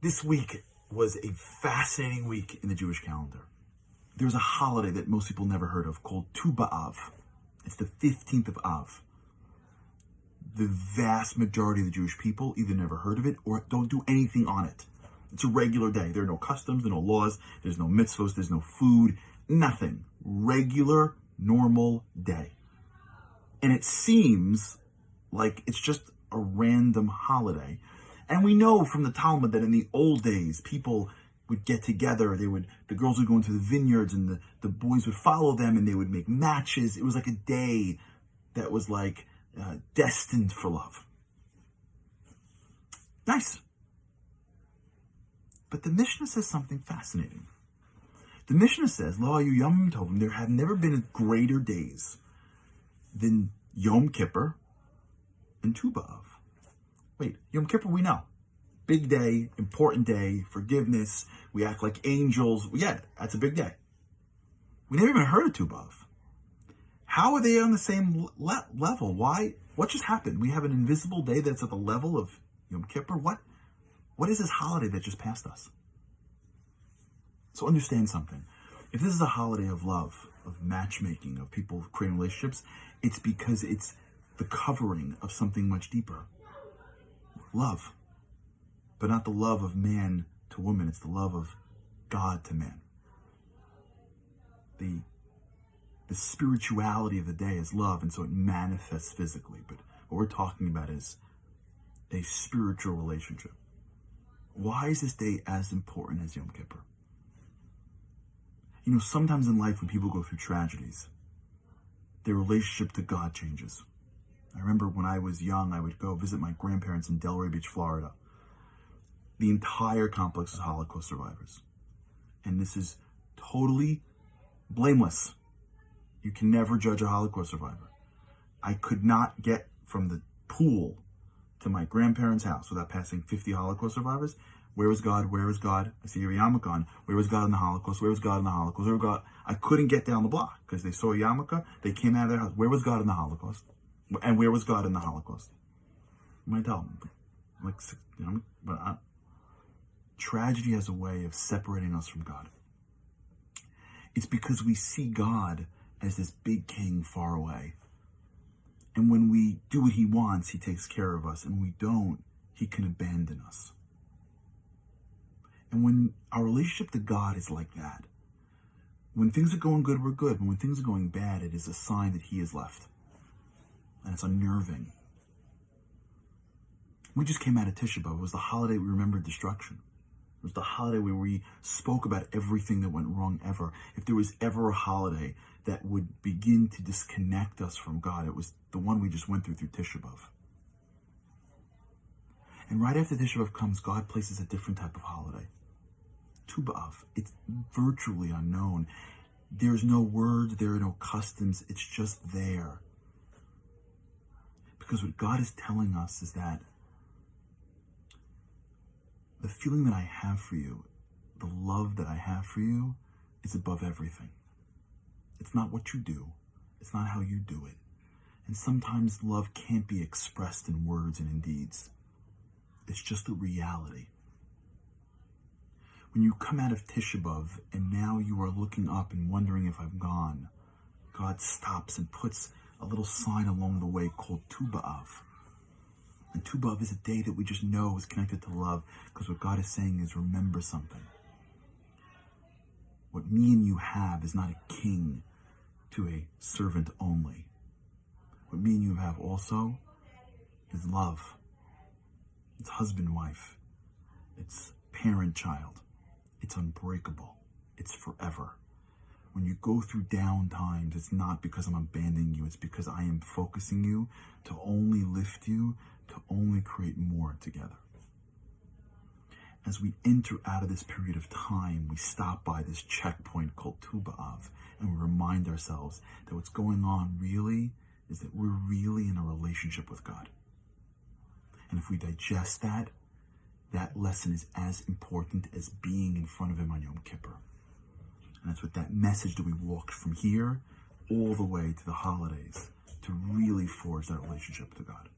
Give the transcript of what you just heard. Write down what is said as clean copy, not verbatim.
This week was a fascinating week in the Jewish calendar. There's a holiday that most people never heard of called Tu B'Av. It's the 15th of Av. The vast majority of the Jewish people either never heard of it or don't do anything on it. It's a regular day. There are no customs, there are no laws, there's no mitzvos, there's no food, nothing. Regular, normal day. And it seems like it's just a random holiday. And we know from the Talmud that in the old days, people would get together. The girls would go into the vineyards and the boys would follow them and they would make matches. It was like a day that was like destined for love. Nice. But the Mishnah says something fascinating. The Mishnah says, Lo hayu yomim tovim, there have never been greater days than Yom Kippur and Tu B'Av. Wait, Yom Kippur we know. Big day, important day, forgiveness. We act like angels. Yeah, that's a big day. We never even heard of Tu B'Av. How are they on the same level? Why? What just happened? We have an invisible day that's at the level of Yom Kippur? What is this holiday that just passed us? So understand something. If this is a holiday of love, of matchmaking, of people creating relationships, it's because it's the covering of something much deeper. Love. But not the love of man to woman. It's the love of God to man. The spirituality of the day is love, and so it manifests physically. But what we're talking about is a spiritual relationship. Why is this day as important as Yom Kippur? You know, sometimes in life when people go through tragedies, their relationship to God changes. I remember when I was young, I would go visit my grandparents in Delray Beach, Florida. The entire complex is Holocaust survivors. And this is totally blameless. You can never judge a Holocaust survivor. I could not get from the pool to my grandparents' house without passing 50 Holocaust survivors. Where was God? Where was God? I see your yarmulke on. Where was God in the Holocaust? Where was God in the Holocaust? Where was God? I couldn't get down the block because they saw a yarmulke. They came out of their house. Where was God in the Holocaust? And where was God in the Holocaust? I'm going to tell them. Tragedy has a way of separating us from God. It's because we see God as this big king far away. And when we do what he wants, he takes care of us. And when we don't, he can abandon us. And when our relationship to God is like that, when things are going good, we're good. But when things are going bad, it is a sign that he has left. And it's unnerving. We just came out of Tisha B'Av. It was the holiday we remembered destruction. It was the holiday where we spoke about everything that went wrong ever. If there was ever a holiday that would begin to disconnect us from God, it was the one we just went through Tisha B'Av. And right after Tisha B'Av comes, God places a different type of holiday. Tu B'Av. It's virtually unknown. There's no words, there are no customs, it's just there. Because what God is telling us is that the feeling that I have for you, the love that I have for you, is above everything. It's not what you do. It's not how you do it. And sometimes love can't be expressed in words and in deeds. It's just a reality. When you come out of Tisha B'Av and now you are looking up and wondering if I'm gone, God stops and puts a little sign along the way called Tu B'Av. And Tu B'Av is a day that we just know is connected to love, because what God is saying is, remember something. What me and you have is not a king to a servant only. What me and you have also is love. It's husband-wife. It's parent-child. It's unbreakable. It's forever. When you go through down times, it's not because I'm abandoning you. It's because I am focusing you to only lift you, to only create more together. As we enter out of this period of time, we stop by this checkpoint called Tu B'Av, and we remind ourselves that what's going on really is that we're really in a relationship with God. And if we digest that, that lesson is as important as being in front of him on Yom Kippur. And that's with that message that we walked from here all the way to the holidays to really forge that relationship to God.